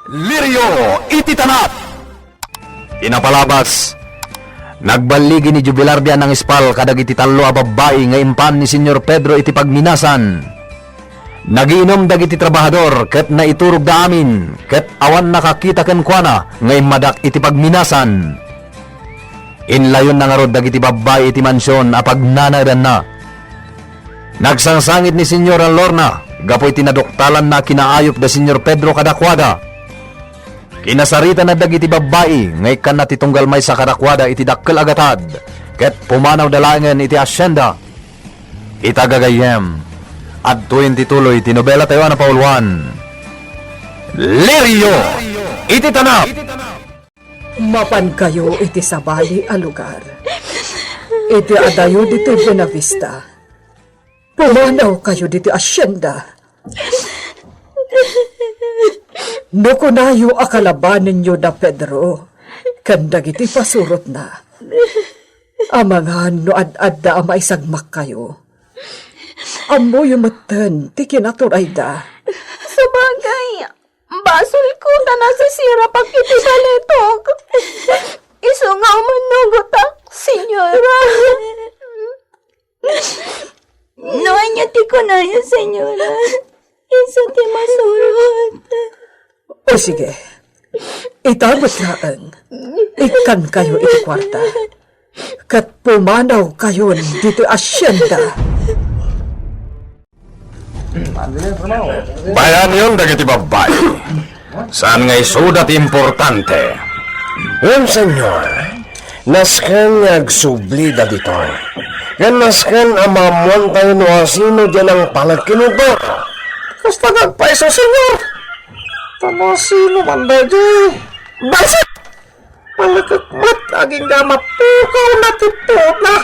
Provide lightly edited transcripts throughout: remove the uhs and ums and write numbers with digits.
Lirio ititanap! Inapalabas, nagbaligi ni Jubilardia ng ispal kadag iti talo a babae nga impan ni Senyor Pedro iti pagminasan. Nagiinom dagiti trabahador ket naiturog da amin ket awan nakakita ken kuana nga imadak iti pagminasan. Inlayon na nga rod dagiti babae iti mansyon a pagnanadan na. Nagsangsangit ni Senyor Lorna gapoy tinadoktalan na kinaayop da Senyor Pedro kadakwada. Kinasarita na dagiti babae ngay kan natitunggal may sa kadakwada iti dakkel agatad ket pumanaw dalangen iti asyenda. Itagagayem at 20 tuloy tinobela tayo na paulwan. Lirio iti tanap! Mapan kayo iti sabali a lugar. Iti adayo diti Buenavista. Pumanaw kayo diti asyenda. No kunayo akalaban ninyo da Pedro, kandag iti pasurot na. Amangan no ad-ad da maisagmak kayo. Amo yumatan, ti kinaturay da. Sabagay, basol ko na nasisira pag iti baletok. Iso nga manugot senyora. Noan niya ti ko na yun, senyora. Isa ti masurot. O sige, itabot laan. Ikan kayo iti kwarta. Kat pumanaw kayo dito asyenda. Bayan yun dagiti babae. Saan nga isudat importante? Yan, senyor. Naskan nagsubli da dito. Yan naskan amamuan tayo no asino dyan ang palagkinuto. Basta nagpaiso, senyor. Tama sino man da dyan. Basta! Palagkakmat, aging gamapukaw na tipot na.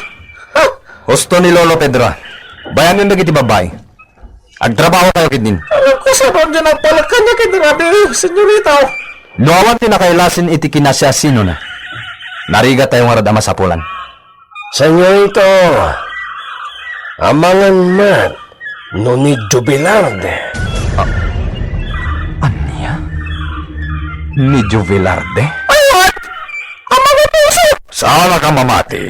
Husto ni Lolo Pedro. Bayan yun dagiti babae. Agtrabaho kayo kidnin. Alam ko sa doon dyan ang palagkan niya kinirabi, senyorita. Nuawan tinakailasin iti kinasya sino na. Nariga tayong aradama sa pulan. Senyorito, amangan mat, no ni Jubilarde. Anya? Ni Jubilarde? Ayun! Amangan puso! Sana ka mamati.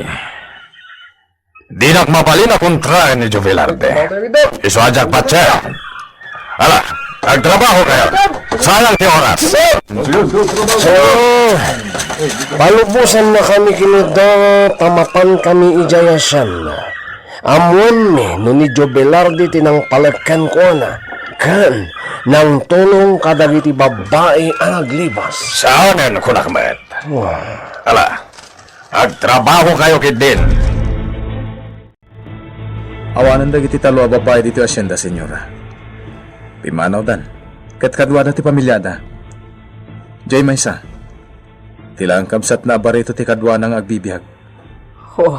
Di nak mapalin na kontra ni Jubilarde. Isuajak patse. Ala, nagtrabaho kayo. Sayang ti oras. So, palubusan na kami kinuda, tamapan kami ijayasan. Amuan mi, no ni Jubilarde tinang palagkan ko na. Kan, nang tulong kadagiti babae ang aglibas. Saanen ko nakmet. Ala, nagtrabaho kayo kidin. Awanan dagiti talo a babae dito asyenda, senyora. Pimanaw dan. Ket kadwa ti pamilyada. Jay maysa. Tilang kamsat na barito ti kadwa ng agbibihag. Oh,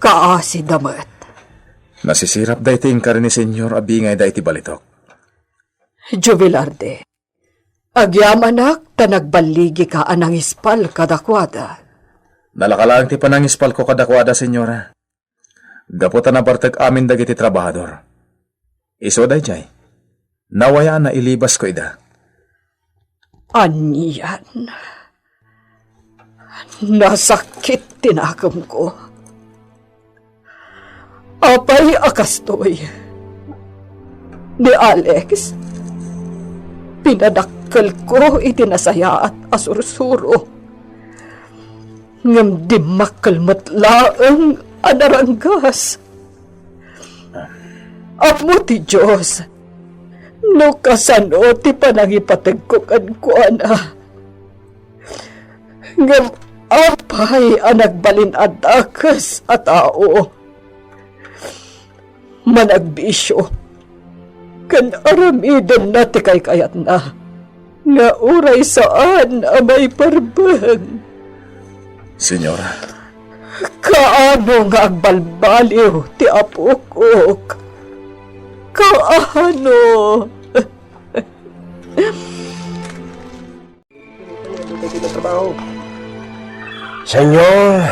kaasi damat. Nasisirap da iti ingkari ni senyor abingay da iti balitok. Jubilarde, agyamanak ta nagbaligi ka anang ispal kadakwada. Nalakalang ti panangispal ko kadakwada, senyora. Gaputan na bartag amin dagiti trabahador. Iso day jay. Nawaya na ilibas ko ida. Aniyan. Nasakit tinakam ko. Apay akastoy. Ni Alex, pinadakkel ko itinasaya at asursuro. Ngam di makalmatlaang adaranggas. Amo ti Diyos, no kasano ti panangipatagkukan ko ana. Ngam apay ang nagbalin adakas at tao. Managbisyo, kan aramidan na ti kayat na, nga uray saan amay parbang. Senyora, Kaano nga agbalbaliw ti apukok? Kaano? Senyor,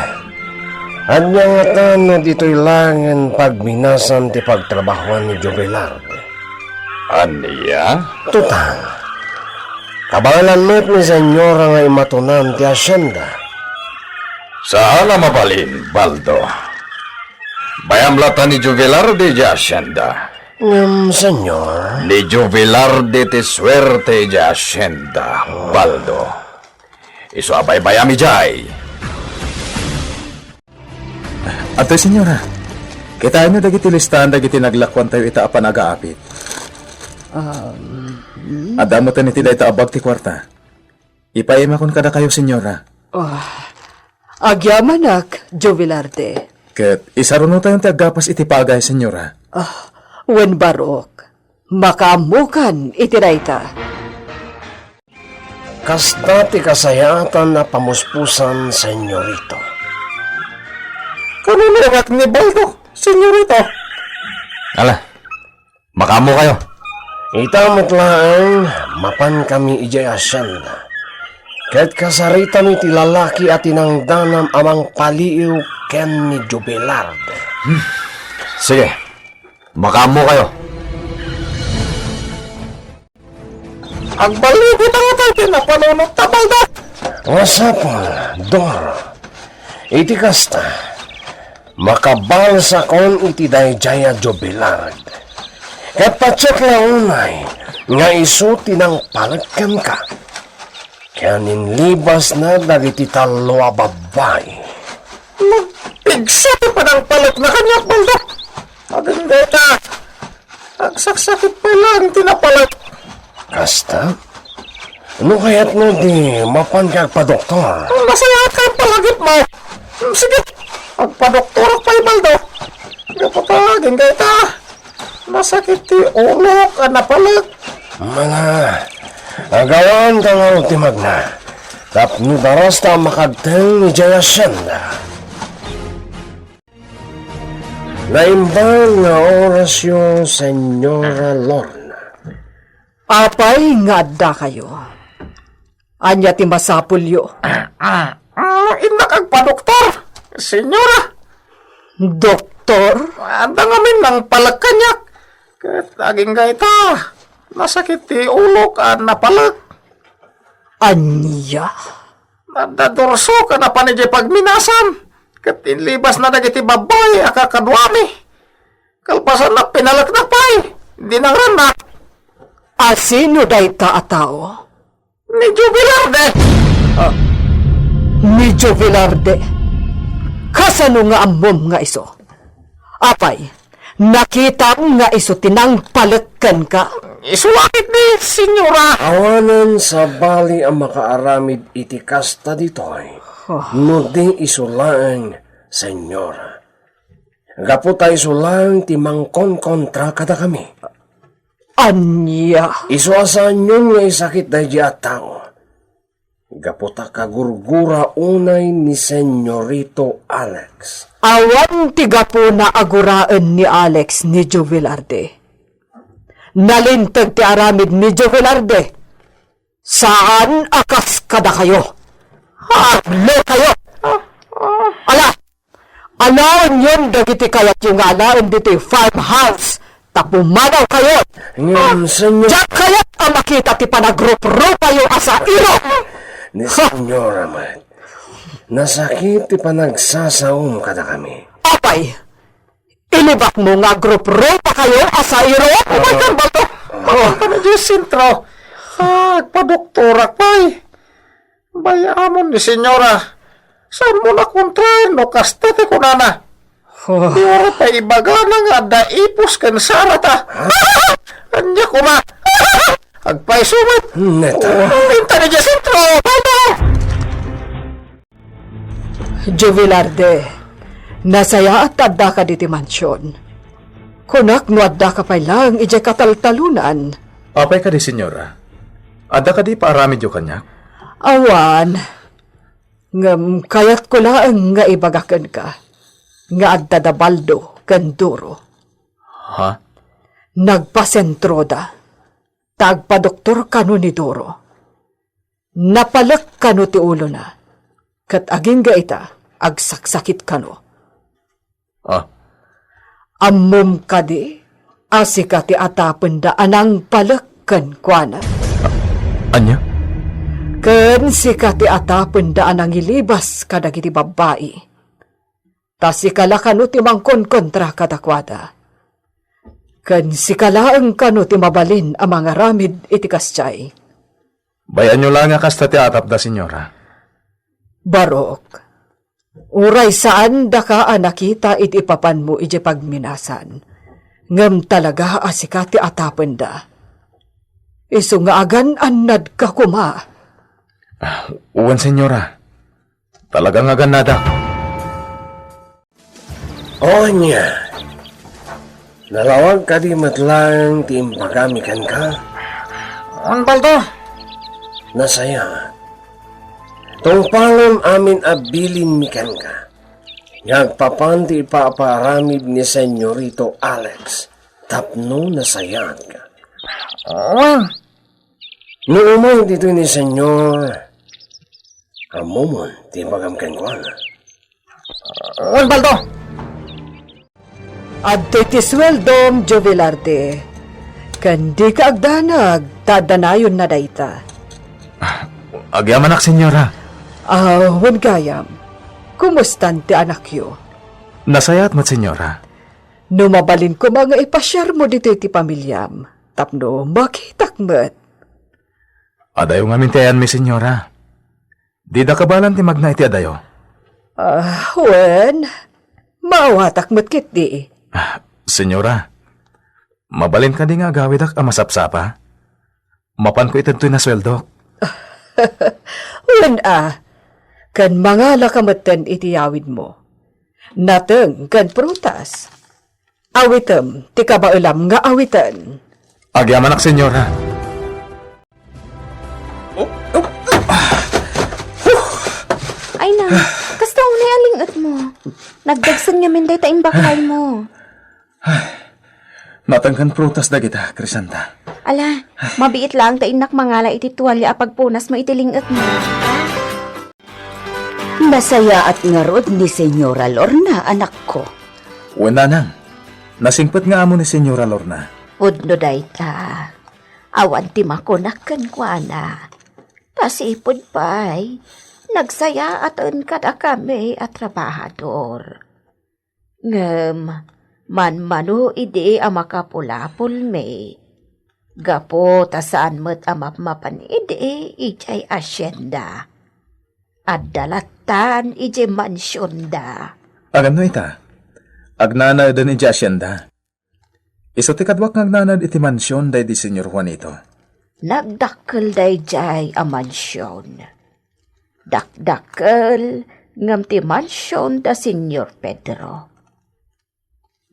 anya nga ta na dito'y langan pagminasan ti pagtrabahuan ni Jubilarde. Anya? Tutang, Kabangalan mo't ni senyora nga imatunan ti asyenda. Saan na mabalin, Baldo? Bayamlatan ni Juvelarde di asyenda. Senyor, Ni Juvelarde ti suerte di asyenda, Baldo. Isu abay bayami jay. Ato, senyora. Kita nyo dagiti listahan dagiti naglakwan tayo ita apan aga-apit. Adamo tan iti dayta abag ti kwarta. Ipaima kon kada kayo, senyora. Agyamanak, Jovelarde. Ket isaruno tayong ti agapas iti pagay, senyora. Wen barok, makaamukan iti dayta. kasta ti kasayatan na pamuspusan, senyorito. Kanunurat ni Baldo, senyorito. Ala, makamo kayo. Itamot lang, mapan kami ijay asyenda. Kahit kasarita mi ti lalaki at tinangdanam amang paliw ken ni Jubelarde. Sige, makamo kayo. Agbalibot ang tayo na panunod ta, Baldo. Wasapol, Dor. Iti kasta, makabalsa kon iti dayjaya Jubelarde. Ket patsok la unay, nga isu tinang palagkan ka. Kaya ninlibas na dagiti talo a babay. Magpigsati pa ng palit na kanya, Baldo. Maganda ka. Agsaksakit pa lang tinapalit. Kasta? Ano kaya't mo di mapan kag pa doktor? Masaya ka ang palagip mo. Sige, magpa-doktor pa, Baldo. Kapapagin kayo ta. Masakit ti ulo ka na palit. Mga, agawan ka nga ultimag na. Tapno daras ta makagtel ni Jayasyenda. Naimbang nga orasyon, Senyora Lorna. Apay nga adda kayo. Anya ti masapulyo. Inak ang pa-doktor. Senyora, Doktor? anda ngamin ng palagkanyak. Kahit aging gaita, masakit ti ulo ka na palag. Anya? Nadadurso ka na panidya pagminasan. Kat inlibas na dagiti babay akakadwami. Kalpasan na pinalak na pay. Di nang rana. Asino dayta a tao? Ni Jubilarde. Ni Jovelarde. Kasano nga amom nga iso? Apay, nakita nga iso tinang palagkan ka? Isulakit ni senyora. Awanan sa bali ang makaaramid iti kasta ditoy. No di isulaan, Senyora. Gapo tayo isulaan ti mangkon kontra kada kami. Anya? Isuasan yun nga isakit dahi di at tao. Gaputa kagurgura unay ni Senyorito Alex. Awan tiga po na aguraan ni Alex ni Jovelarde. Nalintag ti aramid ni Jovelarde. Saan akas kada kayo? Hablo kayo! Ala! Alaon yun dagiti kayat yung alaon dito farmhouse. Tapumanaw kayo! Ngayon, Senyor... Diyak kayat ang makita ti panagrup-rupa yung asa iro! Ni Senyora man. Nasakit ti panagsasaom kada kami. Apay! Ilibak mo nga grup-rupa kayo asa iro? Oh my God, Baldo. Ano na di sintro? Pa-doktora pay. Bayamon ni senyora. Saan mo na kontrain no kastate ko nana? Di wala pa ibaga na nga daipos kan sarata. Anya ko ma. Agpay sumat. Neta. Minta ni di sintro. Baldo. Jovelarde, nasaya at adda ka diti mansyon. Kunak no adda ka pa'y lang ije kataltalunan. Apay ka di senyora. Ada ka di paaramid yung kanya? Awan, ngam kayat ko lang nga ibagakan ka. Nga adda da Baldo, Ganduro. Ha? Nagpasentroda. Tagpa-doktor kano ni Doro. Napalak kano ti ulo na. Kat aging gaita, agsaksakit kano. Ammom ka di, asika ti atapon da anang palakkan kwa na. Anya? Ken si kati atapon daan ang ilibas kadagiti babae. Ta si kala kanu ti mangkon kontra kadakwada. Ken si kalaang kanu ti mabalin ang mga ramid iti kasyay. Bayan nyo lang nga kasta ti atap da, senyora. Barok, uray saan da ka nakita iti papan mo iti pagminasan. Ngem talaga asikati atapon da. Isu nga agan annad ka kuma. Uwan, senyora. Talagang aganada. O niya, nalawag ka di matlang ti impagamikan ka. Baldo, Nasaya. Tungpalon amin abilin mikan ka. Nagpapanti paparamid ni Senyorito Alex. Tapno nasayat ka. Noong dito ni Senyor, amumon ti pagamkan ko na. Baldo, At iti sweldom, Jo Velarde. Kandi ka agdanag, tadanayon na dayta. Agyaman ak, senyora. Wan gayam, kumustan ti anak yo? Nasayat mat, senyora. Numabalin ko mga ipasyar mo dito iti pamilyam. Tapno, makitak met. Adayo nga mintayan mi, senyora. Di da kabalan ti magna iti adayo. Wen, maawatak met kit di. Senyora, mabalin ka di nga gawid ak amasapsapa. Mapan ko ito na sweldo. Wen kan mga lakamatan iti awid mo. Nateng kan prutas. Awitem, ti kabailam nga awitan. Agyaman ak, senyora. Ay na, kasta ang alingat mo. Nagdagsan nga minday ta imbakay mo. Natangkan prutas da kita, Crisanta. Ala, mabiit lang ta inak mangala iti tuwalya apagpunas mo itilingat mo. Nasaya at ngarod ni Senyora Lorna, anak ko. Wenanang, nasingpet nga amo ni Senyora Lorna. Udno day ta. Awan ti makunakan kwa na. Pasipod pa'y. Nagsaya aton kada kami at trabahador. Ngem, man-mano ide ang makapulapol me. Gapo ta saan mo't amap-mapan ide ijay asyenda. At dalatan ije mansyon da. Agano ita? Agnana din iti asyenda. Iso ti kadwak ng agnanad iti mansyon day di Senyor Juanito. Nagdakkel day jay a mansyon. Dakdakkel ngam ti mansyon da Senyor Pedro.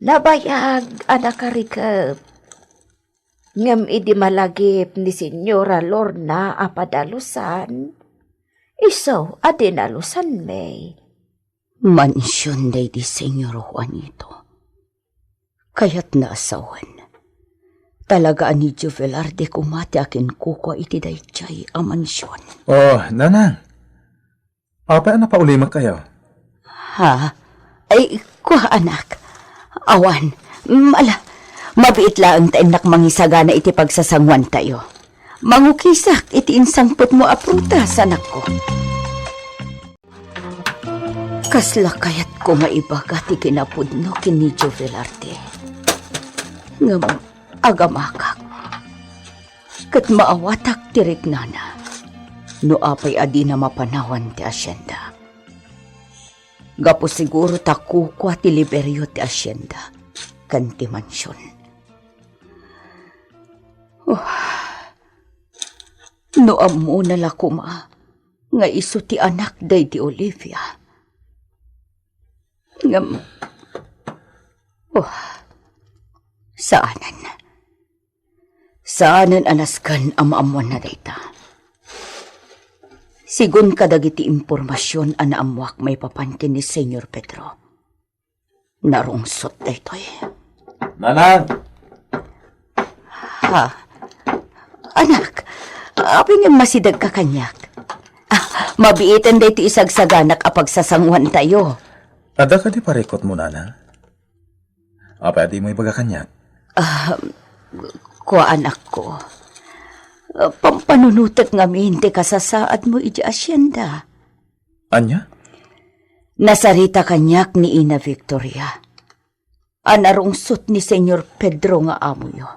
Nabayag anak karikep. Ngam idi malagip ni Senyora Lorna apadalusan. Iso adinalusan may. Mansyon day di Senyor Juanito. Kaya't naasawan. Talaga ni Jo Velarde kumati akin kuko iti day jay a mansyon. Oh, nanang. Apa na paulimak kayo? Ha? Ay, kuha anak. Awan, mabiit lang tainak mangisagana iti pagsasangwan tayo. Mangukisak iti insangpot mo aprutas, anak ko. Kasla kayat ko maibaga ti kinapudno kini Jo Velarde. Ngam, agamakak. Kat maawatak tirik nana. No apay adi na mapanawan ti asyenda. Gapo siguro takukwa ti liberyo ti asyenda. Kanti mansyon. No amo na lakuma. Nga iso ti anak day di Olivia. Ngam. Saanan. Saanan anaskan amaamuan na dayta. Sigun kadagiti impormasyon anaamuak may papantin ni Senyor Pedro. Narungsot daytoy. Nanang! Ha? Anak, apin yung masidag ka kanyak. Mabiitan dayto isagsaganak apag sasangwan tayo. Ada ka di parikot mo, nanang? Apa di mo ibaga kanyak? Ko anak ko. Pampanunutat ngamin ti kasasaad mo iti asyenda. Anya? Nasarita kanyak ni Ina Victoria. Anarungsot ni Senyor Pedro nga amo yo.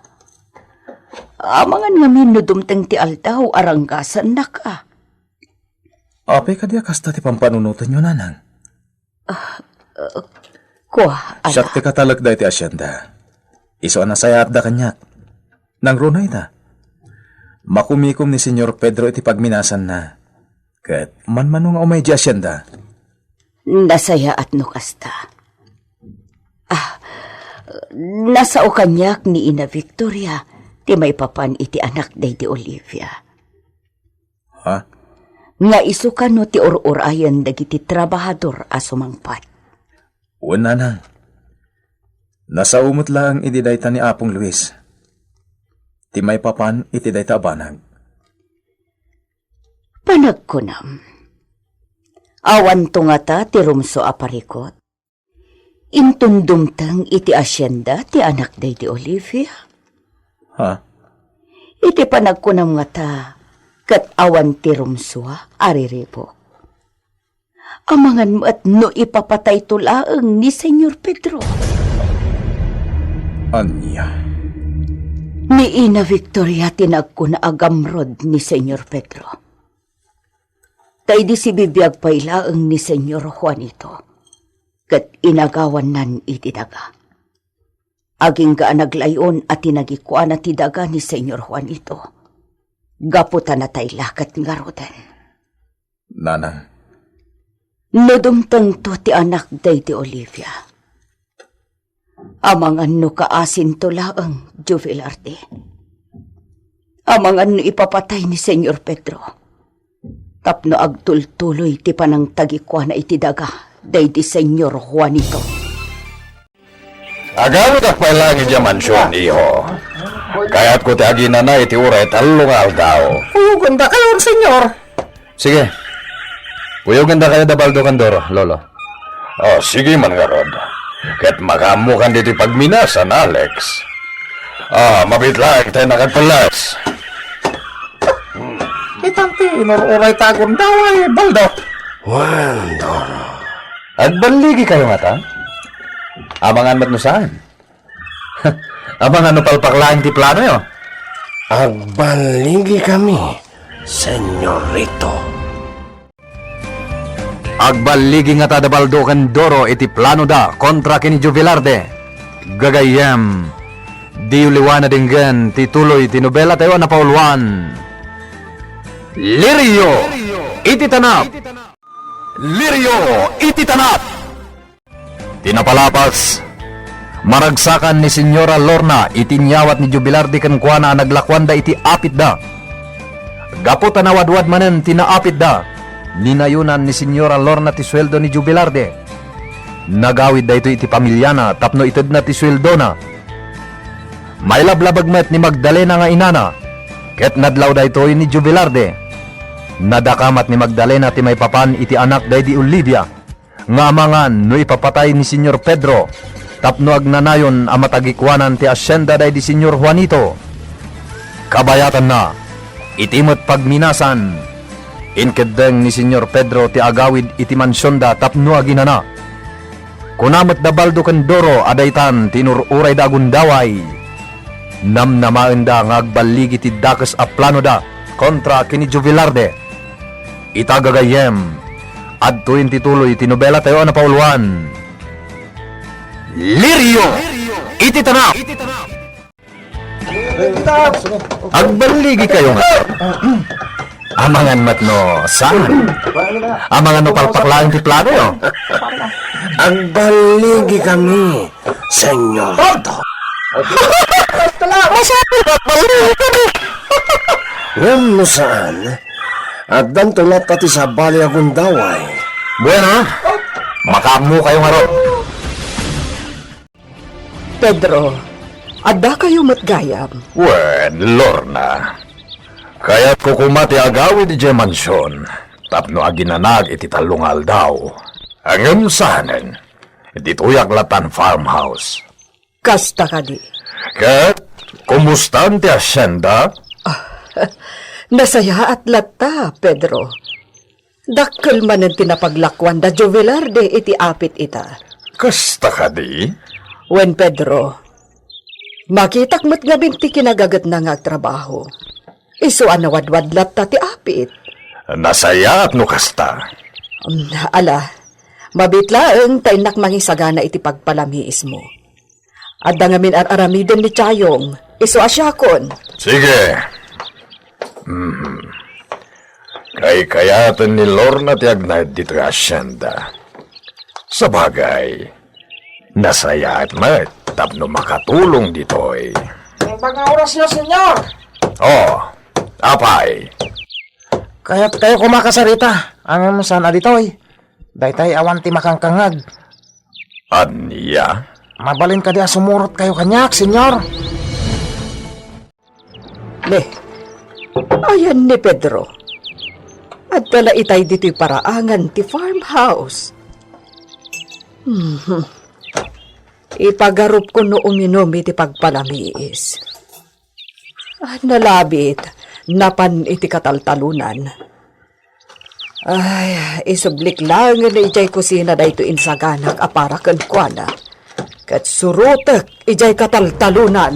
Amangan ngamin no dumteng ti aldaw aranggasan na ka. Apay ka diya kasta ti pampanunutan nyo, nanang. Kuha, ala. Siyak ti katalagda iti asyenda. Iso anasayat da kanyak. Nang runay da. Makumikom ni Senyor Pedro iti pagminasan na. Kat manmanong umay di asyenda. Nasaya at nukasta. Nasao kanyak ni Ina Victoria, ti may papan iti anak day di Olivia. Ha? Nga isukan no ti or-orayan dagiti trabahador asumangpat. Una na. Nasa umot lang iti dayta ni Apong Luis. Ti may papan iti dayta abanag. Panagkunam. Awan to nga ta ti rumso aparikot. Intundumtang iti asyenda ti anak day di Olivia. Ha? Iti panagkunam nga ta kat awan ti rumso ariribo. Amangan mo at no ipapatay tulaang ni Senyor Pedro. Anya? Ni Ina Victoria tinagko na agamrod ni Senyor Pedro. Tay di si bibiyag pailaang ni Senyor Juanito. Kat inagawan nan iti daga. Aging ga naglayon at tinagikuan na ti daga ni Senyor Juanito. Gaputan na tay lakat nga roden. Nanang, Nodumtang to ti anak day ti Olivia. Amangan no kaasin to laang Juvelarde. Amangan no ipapatay ni Senyor Pedro. Tapno agtultuloy ti panang tagikwa na iti daga day di Senyor Juanito. Agawid ak pailangi di mansyon, iho. Kaya't ko ti agina na iti uray talong aldaw. Uyugan da kayo, senyor. Sige. Puyogan da kayo da Baldo Candoro, lolo. Oh, sige man nga rod. Ket makamu kan dito pagminasan, Alex. Mabit lang tayo nakagpalas. Itanti, inururay tagon daw ay Baldo. Wando. Agbaligi kayo nga ta? Amangan mat no saan? Amangan no palpaklain ti plano yo? Agbaligi kami, senyorito. Agbaligi nga ta da Baldo Candoro iti plano da kontra kini Juvelarde. Gagayem. Di uliwana dinggan tituloy tinobela tayo na pauluan. Lirio iti tanap. Lirio iti tanap. Tinapalapas. Maragsakan ni Senyora Lorna itinyawat ni Juvelarde kan kuana naglakwanda iti apit da. Gapo tanawadwad manen tinaapit da. Ninayunan ni Senyora Lorna ti sweldo ni Juvelarde. Nagawid da ito iti pamilyana tapno itod na ti sweldo na. May lablabagmet ni Magdalena nga inana. Ket nadlaw da ito ni Juvelarde. Nadakamat ni Magdalena ti may papan iti anak da di Olivia. Nga amangan no ipapatay ni Senyor Pedro. Tapno agnanayon amatagikwanan ti asyenda da di Senyor Juanito. Kabayatan na. Itimot pagminasan. Inkedeng ni Senyor Pedro ti agawid iti mansyonda tapno aginana. Kunamat da Baldo Candoro adaytan tinururay da agundaway. Namnamaen da nga agbaligi ti dakes a plano da kontra kini Juvelarde. Itagagayem adtuin tituloy tinobela tayo na pauluan. Lirio iti tanap. Agbaligi kayo nga. Amangan mat no saan? Amangan no palpaklain ti plano yo? Agbaligi kami, senyorito. Ngam mo saan? At dantulat ati sa bali agundaway. Bueno, makamu kayo nga ro. Pedro, ada kayo matgayam. Wen, Lorna. Kaya't kukumati agawid di mansyon. Tapno aginanag iti talungal daw. Ang sanen, dituyak latan farmhouse. Kasta ka di. Ket, kumustan ti asyenda? Nasaya at lata, Pedro. Dakkel man ang tinapaglakwan da Jovelarde iti apit ita. Kasta ka di? Wen Pedro, makitak mo't nga binti kinagagat na nga trabaho. Iso anawadwad lata ti apit. Nasaya at no kasta. Ala, mabitlaeng tainak mangisagana iti pagpalamiis mo. At dangamin aramiden ni Chayong, iso asyakon. Sige. Kayatan ni Lorna ti agnay dito asyenda. Sa bagay, nasaya at mat, tapno makatulong ditoy. Mga oras niyo, senyor. Oh, apay. Kaya't kayo kumakasarita. Ang sana ditoy. Daytay awan ti makangkangag. Anya? Mabalin ka di sumurot kayo kanyak, senyor. Le, ayan ni Pedro. At pala itay dito'y paraangan ti farmhouse. Ipagarup ko no uminom iti pagpalamiis. Nalabit, napan iti kataltalunan. Ay, isublik lang na ijay kusina da ito insaganak aparakan kwa na. Kat surutek ijay kataltalunan.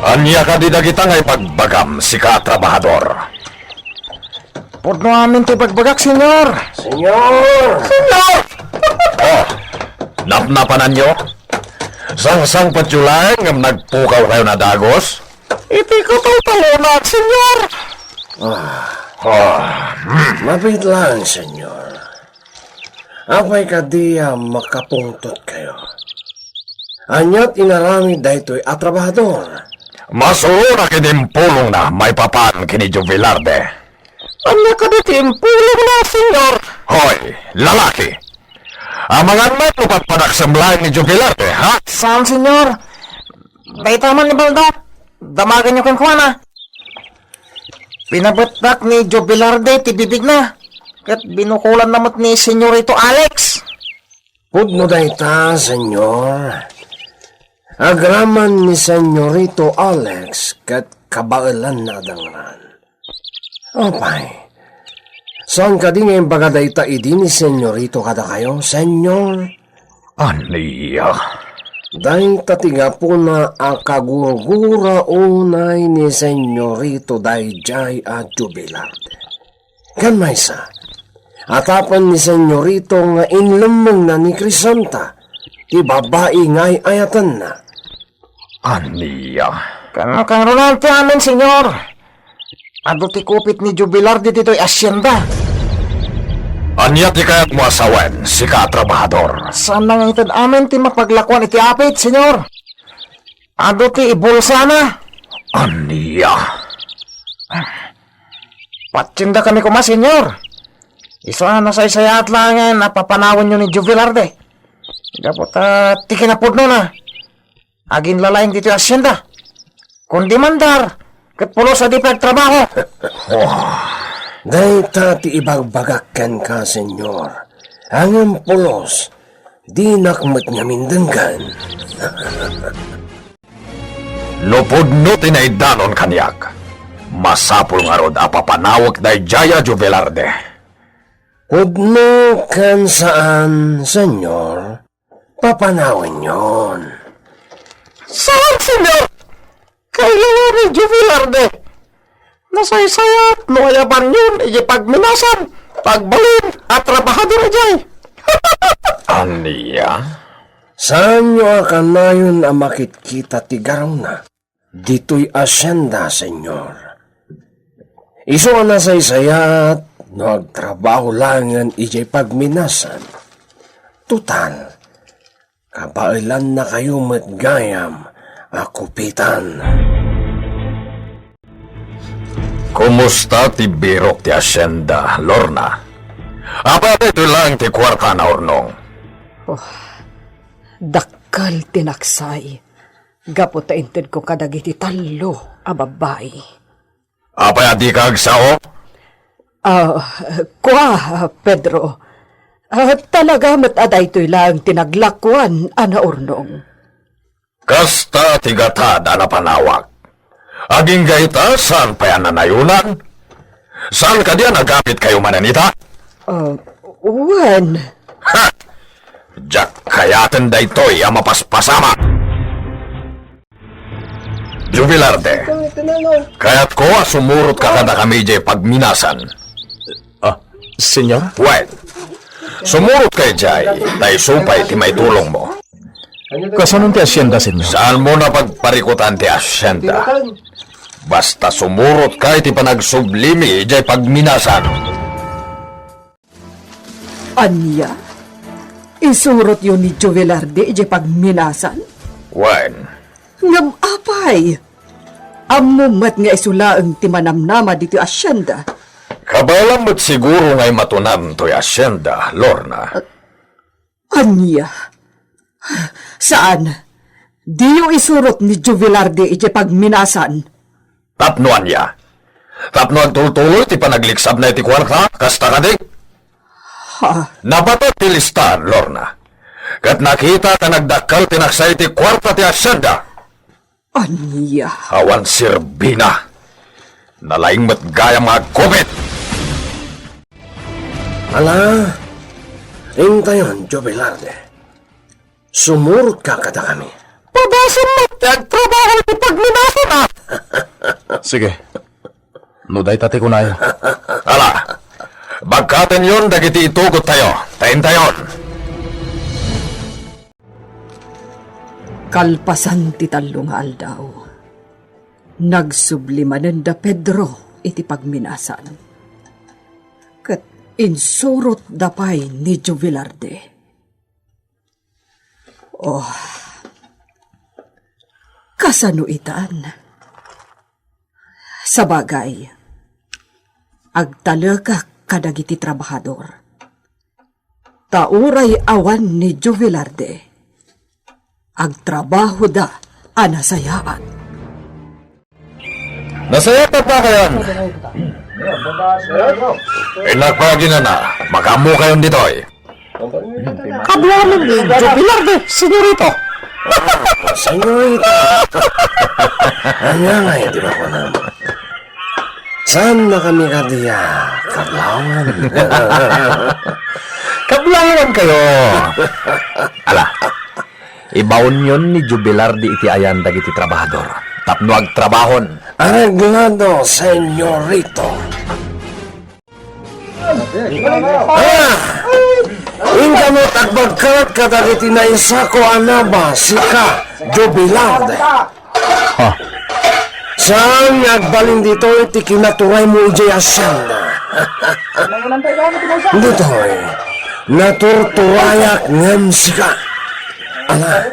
Anya ka di kita ngay pagbagam si katrabahador. Pudno amin ti pagbagak, senyor. Senyor! Oh, napnapanan nyo? Sang-sang patsulang ngam nagpukaw kayo na dagos? Iti ko talunat, senyor. Mabit lang, senyor. Apay ka di makapungtot kayo. Anyat inarami daytoy atrabahador. Masura kinimpulong na may papan kini Jovelarde. Anya ka di timpulong na, senyor. Hoy, lalaki! Amangan mo lupat padaksamlayan ni Jovelarde, ha? Saan, senyor? Daytaman ni Baldo. Damagan niyo kang kuwana. Pinabatak ni Jovelarde ti bibig na. Kat binukulan namot ni Senyorito Alex. Pudno dayta, senyor. Agraman ni Senyorito Alex kat kabailan na dangran. Opay, saan ka di ngayon baga dayta idi ni Senyorito kada kayo, senyor? Aniya? Dahil tatiga po na akagurgura unay ni Senyorito Dayjay at Jubilarte. Kan may sa, atapan ni Senyorito nga inlumong na ni Crisanta, ti babae nga'y ayatan na. Aniya? Kano kang Ronaldo amin, senyor. Ado ti kupit ni Jubilarde dito'y asyenda. Anya ti kayat mo asawen si katrabahador? Saan na nga itad amin ti mapaglakwan iti apit, senyor? Ado ti ibulsa na. Aniya? Patsinda kami kuma, senyor. Isa na sa isayat lang nga napapanawan nyo ni Jubilarde. Dapat ti kinapudno na. Agin lalayang dito yung asyenda. Kundi mandar, kat pulo sa di pagtrabaho. Dayta ti ibagbagakan ka, senyor. Ang pulos, di nakmat nga mindenggan. Lupod no tinaidanon kanyak. Masapul nga rod apapanawag na Jaya Jovelarde. Pudno kan saan, senyor? Papanawin yon. Saan, senyor? Kailangan ni Jubilarde. Nasaysayat, no ayaban yun, ipagminasan, pagbalin, at trabahador jay. Aniya? Saan nyo akan na yun ang makitkita tigaraw na? Dito'y asyenda, senyor. Iso ang nasaysayat, nagtrabaho langan ijay pagminasan. Tutal, kabailan na kayo matgayam, akupitan. Kumusta ti birok ti asyenda, Lorna? Apa ito lang ti kwarta na ornong? Dakkal tinaksay. Gapo ta inted ko kadagiti talo a babae. Apa di ka agsao? Kwa, Pedro. Talaga mataday to'y lang tinaglakwan ana urnong. Kasta ti gatad ana panawak. Aging gaita, saan pa yan nanayunan? Saan ka diyan nagamit kayo mananita? Juan. Ha! Jack kayaten da ito'y ang mapaspasama. Jubilarde, kaya't ko sumurot ka kada kami jay pagminasan. Senyor? Well, sumurot kay jay, tay supay ti may tulong mo. Kasanon ti asyenda, senyor? Saan mo na pagparikutan ti asyenda? Basta sumurot ka iti panagsublimi jay pagminasan. Anya? Isurot yun ni Jovelarde ije pagminasan? Wen, Ngam apay! Amumat nga isulaang timanamnama dito asyenda. kabalam mo't siguro ngay matunam to'y asyenda, Lorna. Anya? Saan? Di yung isurot ni Jovelarde ije pagminasan? Tapnuan niya. Tapno ang tultuloy ti panagliksab na iti kwarta, kasta ka di? Ha? Nabatot ti listan, Lorna. Kat nakita ka nagdakal tinaksay ti kwarta ti asyenda. Anya? Awan sirbina. Nalaing matgaya mga kubit. Ala, intayon, Jovelarde. Sumurot ka kada kami. Pabasang magtagtrabaho ti pagminasan ah! Sige. Nuday tate ko na yun. Ala, bagkatan yon dagiti itugot tayo. Tayin tayon. Kalpasan ti talong aldaw. Nagsublimanen da Pedro iti pagminasan. Kat insurot dapay ni Jovelarde. Oh, kasano itan? Sa bagay, agtalaga kadagiti trabahador. Tauray awan ni Jovelarde. Agtrabaho da anasayaan. Nasaya pa ba kayon? Inagpagin na. Makamu kayon ditoy. Kablaman ni Jovelarde, senyorito. Senyorita. Anya nga, di ba ko naman? Saan na kami kadiya? Kablawan. Kablangan kayo. Ala, ibawon yun ni Jubilardi iti ayan dagiti trabahador. Tapno agtrabahon. Arreglado, senyorito. Inka mo tagbagkat kadagiti na isa ko anaba, sika, Jubilarde. Saan nagbalin dito iti kinaturay mo ijay asyanda? Dito'y naturturayak ngem sika. Ala,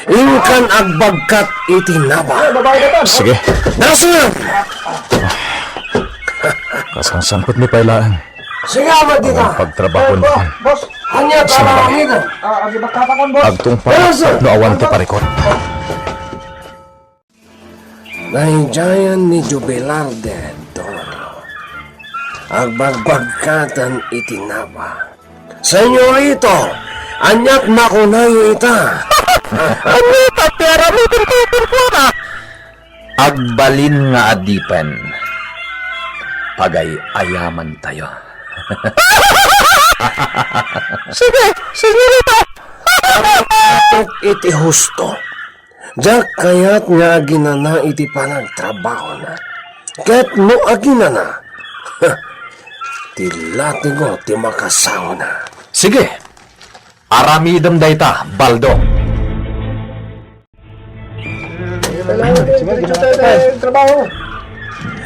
inkan agbagkat iti naba. Sige. Nasaan? Kasangsangkot ni Pailaan. Sigamat dito. Pagtrabaho na. Hanya tarangitan. Agtong pa. No awan ti parikot. Naijayan ni Jubilarde, Doro. Agbagbagkatan itinaba. Senyorito, anyak makunayo ita. Anita, pera mo na. Agbalin nga adipen. Pagay ayaman tayo. Sige, senyorito. Atok iti husto. Diyak kaya't nga ginana iti panagtrabaho na. Ket mo aginana. Tilatigo ti makasaw na. Sige. Aramidem dayta, Baldo.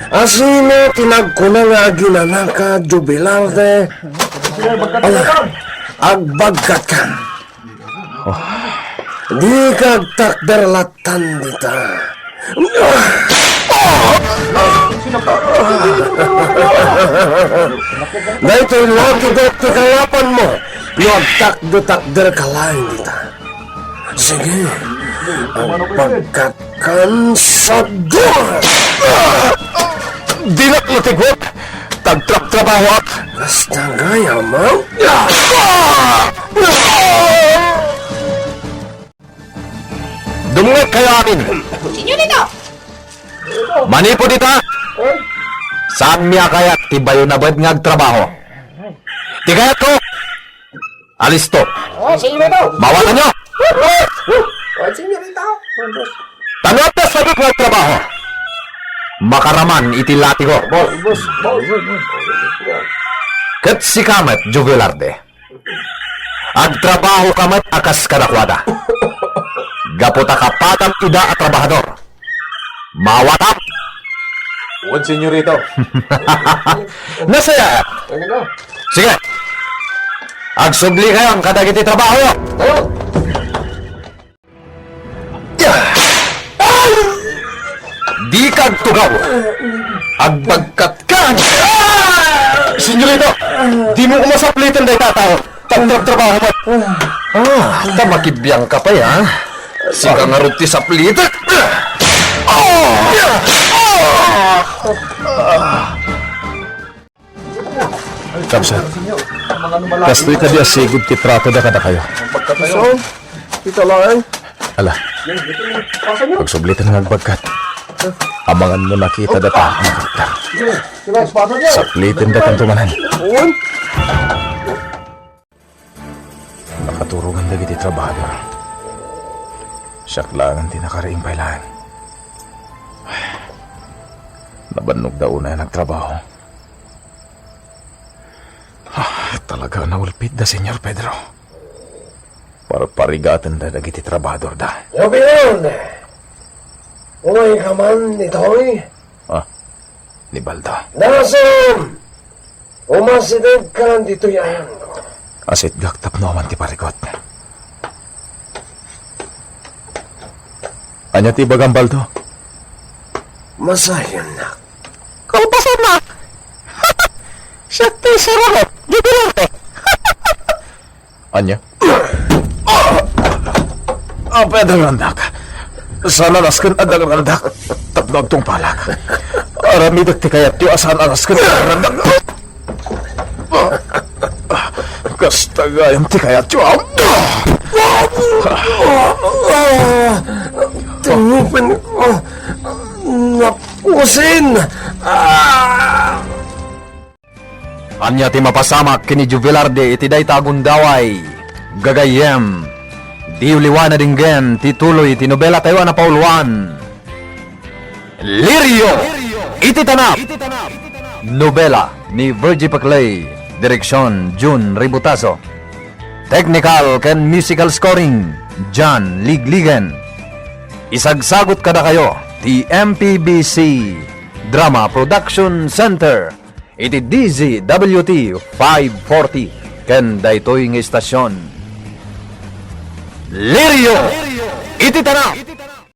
Asino tinagkuna nga ginana ka, Jubilarde. Ala, agbagkat ka. Di kag takderlatan dita. Dahil lagi doktor kayapan mo. Yung takder ka lang dita. Sige, ang pagkatkan sa door. Di na latigot. Tagtrap-trabaho at. Basta gaya mo. Dumungay kayo amin. Manipod ita! Saan miya kaya tibayo na bad nga trabaho? Di kaya ko! Alis to! Mawala nyo! Tanot na sa nga trabaho! Makaraman itilati ko! Kat si kamat, Juvelarde. Agtrabaho kamat akas kadakwada. Gaputa kapatang ida at trabahador. Mawatap! Huwag, senyorito. Nasaya! Sige! Agsubli kayo ang kadagiti trabaho! Di kag tugaw! Agbagkat ka! Senyorito! Di mo kumasaplitan day tatao! Pagtrabaho mo! Tamakibiyang ka pa ya! Sika nga ruti sa plita! Kamsa, kastoy ka diya sigod kitrato da kada kayo. Kita lang. Ala, pagsublitan ng nagbagkat. Amangan mo nakita data ang karakter. Saplitin datang tumanan. Nakaturugan na giti trabaho. Siyak lang ang tinakaraing bailan. Nabanog daw na nagtrabaho. Talaga naulpit da, Senyor Pedro. Parigatan da dagiti trabador da. Sabi yun. Umay ka man ito'y. Ni Balda. Nasam! Umasidad ka lang dito yan ko. Asit gaktap naman ti parigot. Anya ti bagang Baldo? Masayan na. Kaupasan na! Siya ti sarap! Jubilarte! Anya? Pedro Randak. Sana nasken adang Randak. Tapnog tong palak. Aramidak ti kayat yu asan nasken adang Randak. Kastagayam ti kayat yu. Tumupin ko. Napusin! Anya ti mapasamak kini Juvelarde iti day tagundaway. Gagayem. Di uliwan na dinggen ti tuloy ti nobela tayo na pauluan. Lirio! Iti tanap! Nobela ni Virgie Paclay. Direksyon June Ributaso. Technical ken musical scoring John Ligligen. Isagsagot kada kayo ti MPBC Drama Production Center. Iti DZWT 540 ken daytoy nga istasyon. Lirio! Iti tanap!